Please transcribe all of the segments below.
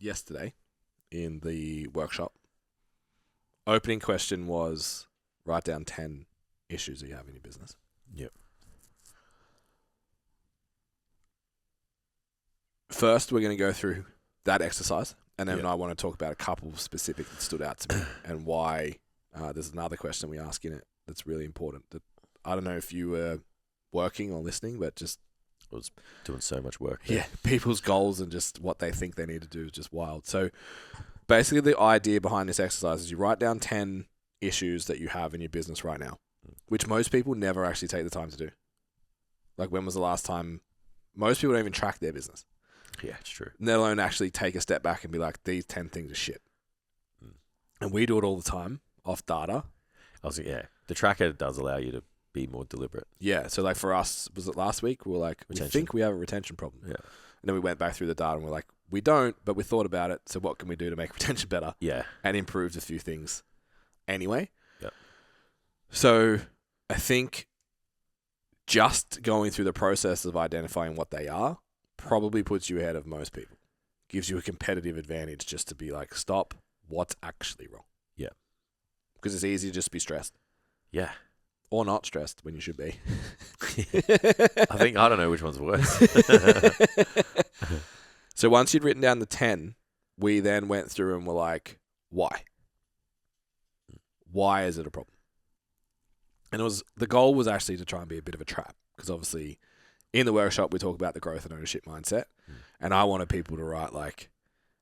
yesterday in the workshop. Opening question was write down 10 issues that you have in your business. Yep. First, we're going to go through that exercise, and then Yep. I want to talk about a couple specific that stood out to me and why. There's another question we ask in it that's really important. That I don't know if you were working or listening, but just I was doing so much work there. yeah, people's goals and just what they think they need to do is just wild. So basically, the idea behind this exercise is you write down 10 issues that you have in your business right now, which most people never actually take the time to do. Like, when was the last time? Most people don't even track their business. Yeah, it's true. Let alone actually take a step back and be like, these 10 things are shit. And we do it all the time off data. The tracker does allow you to be more deliberate. Yeah. So like for us, was it last week? We were like, we think we have a retention problem. Yeah. And then we went back through the data and we're like, we don't, but we thought about it. So what can we do to make retention better? Yeah. And improved a few things anyway. Yeah. So I think just going through the process of identifying what they are probably puts you ahead of most people. Gives you a competitive advantage just to be like, stop, what's actually wrong? Yeah. Because it's easy to just be stressed. Yeah. Or not stressed when you should be. I don't know which one's worse. So once you'd written down the 10, we then went through and were like, why? Why is it a problem? And the goal was actually to try and be a bit of a trap. Because obviously in the workshop, we talk about the growth and ownership mindset. And I wanted people to write like,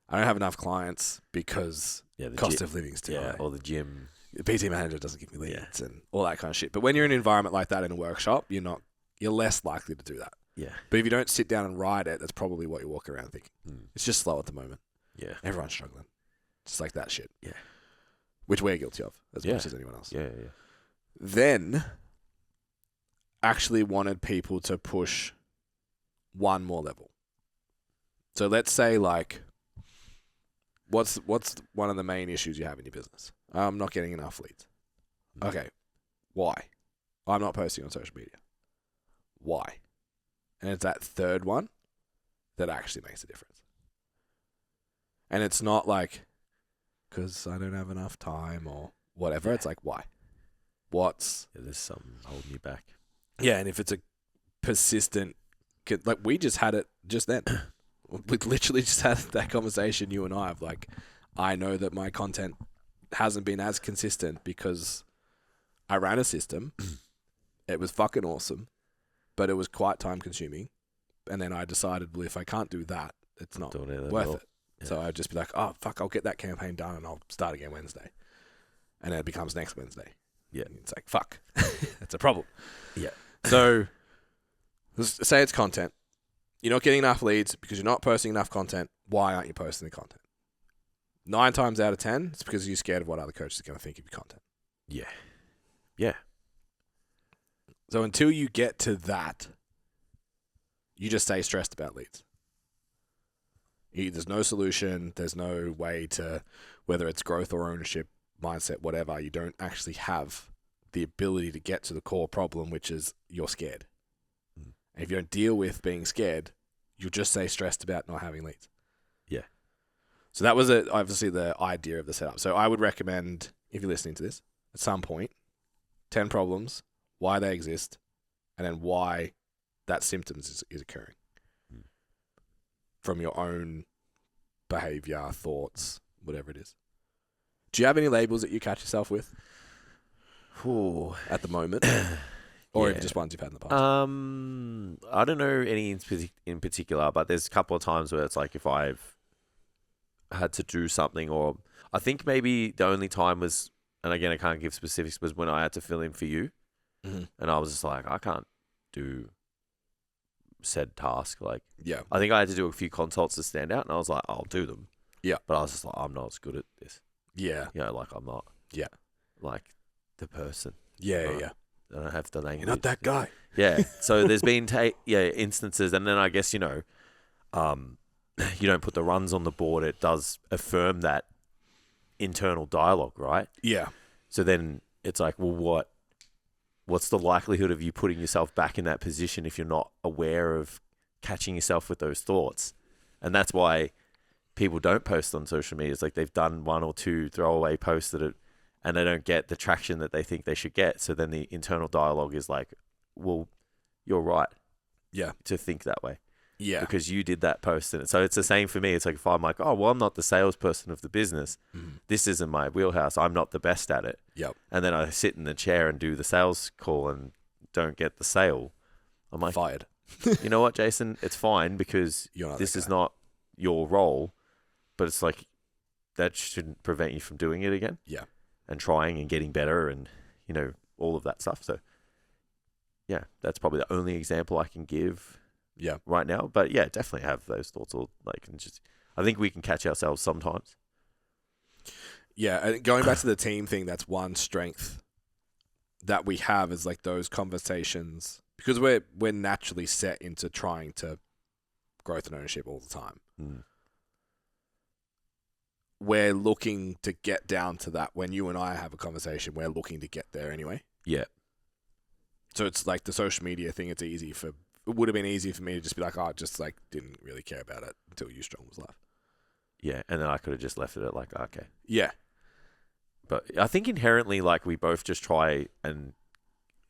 I don't have enough clients because the cost of living is too high. Or the gym. The PT manager doesn't give me leads and all that kind of shit. But when you're in an environment like that in a workshop, you're less likely to do that. Yeah. But if you don't sit down and write it, that's probably what you walk around thinking. It's just slow at the moment. Yeah. Everyone's struggling. Just like that shit. Yeah. Which we're guilty of as much as anyone else. Yeah. Then actually wanted people to push one more level. So let's say like, what's one of the main issues you have in your business? I'm not getting enough leads. Okay. Why? I'm not posting on social media. Why? And it's that third one that actually makes a difference. And it's not like, because I don't have enough time or whatever. Yeah. It's like, why? There's something holding you back. Yeah, and if it's a persistent, like we just had it just then. We literally just had that conversation, you and I, of like, I know that my content hasn't been as consistent because I ran a system. It was fucking awesome, but it was quite time consuming. And then I decided, well, if I can't do that, it's not worth it. Yeah. So I'd just be like, oh, fuck, I'll get that campaign done and I'll start again Wednesday. And then it becomes next Wednesday. Yeah. And it's like, fuck, that's a problem. Yeah. So let's say it's content. You're not getting enough leads because you're not posting enough content. Why aren't you posting the content? 9 times out of 10, it's because you're scared of what other coaches are going to think of your content. Yeah. Yeah. So until you get to that, you just stay stressed about leads. There's no solution. There's no way to, whether it's growth or ownership, mindset, whatever, you don't actually have the ability to get to the core problem, which is you're scared. And if you don't deal with being scared, you'll just stay stressed about not having leads. Yeah. So that was obviously the idea of the setup. So I would recommend, if you're listening to this, at some point, 10 problems, why they exist, and then why that symptoms is occurring. From your own behavior, thoughts, whatever it is. Do you have any labels that you catch yourself with at the moment? Or even just ones you've had in the past? I don't know any in particular, but there's a couple of times where it's like if I've had to do something, or I think maybe the only time was, and again, I can't give specifics, was when I had to fill in for you. Mm-hmm. And I was just like, I can't do said task. Like, I think I had to do a few consults to stand out, and I was like, I'll do them. Yeah. But I was just like, I'm not as good at this. Yeah. Like I'm not. Yeah. Like the person. Yeah. I don't have the language. You're not that guy. Yeah. So there's been instances, and then I guess, you don't put the runs on the board. It does affirm that internal dialogue, right? Yeah. So then it's like, well, what's the likelihood of you putting yourself back in that position if you're not aware of catching yourself with those thoughts? And that's why people don't post on social media. It's like they've done one or two throwaway posts and they don't get the traction that they think they should get. So then the internal dialogue is like, well, you're right to think that way. Yeah. Because you did that post. And so it's the same for me. It's like if I'm like, oh, well, I'm not the salesperson of the business. This isn't my wheelhouse. I'm not the best at it. Yep. And then I sit in the chair and do the sales call and don't get the sale. I'm like, Fired. you know what, Jason? It's fine because this is not your role. But it's like that shouldn't prevent you from doing it again. Yeah. And trying and getting better and, you know, all of that stuff. So, yeah, that's probably the only example I can give right now. But, yeah, definitely have those thoughts. Or like, and just, I think we can catch ourselves sometimes. Yeah, and going back to the team thing, that's one strength that we have is like those conversations. Because we're naturally set into trying to growth and ownership all the time. We're looking to get down to that. When you and I have a conversation, we're looking to get there anyway. Yeah. So it's like the social media thing. It would have been easy for me to just be like, oh, I just like didn't really care about it until U-Strong was live. Yeah, and then I could have just left it at like, okay. Yeah. But I think inherently, like, we both just try and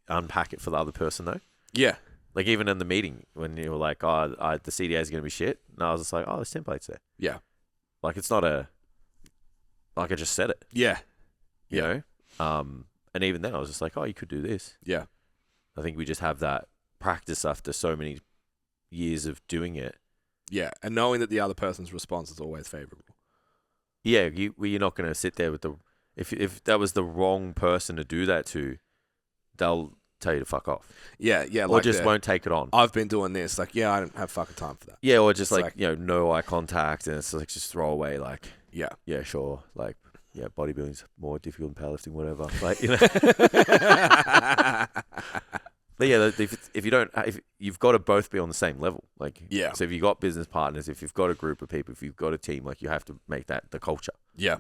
unpack it for the other person, though. Yeah. Like, even in the meeting, when you were like, oh, the CDA is going to be shit. And I was just like, oh, there's templates there. Yeah. Like, it's not like I just said it. Yeah. You know? And even then I was just like, oh, you could do this. Yeah. I think we just have that practice after so many years of doing it. Yeah. And knowing that the other person's response is always favorable. Yeah. You're not going to sit there with if that was the wrong person to do that to, they'll tell you to fuck off. Yeah. Yeah. Or just won't take it on. I've been doing this. Like, yeah, I don't have fucking time for that. Yeah. Or just like, you know, no eye contact. And it's like just throw away like, yeah, sure. Like, yeah, bodybuilding's more difficult than powerlifting, whatever. Like, you know. But yeah, if you've got to both be on the same level. Like, yeah. So if you've got business partners, if you've got a group of people, if you've got a team, like you have to make that the culture. Yeah.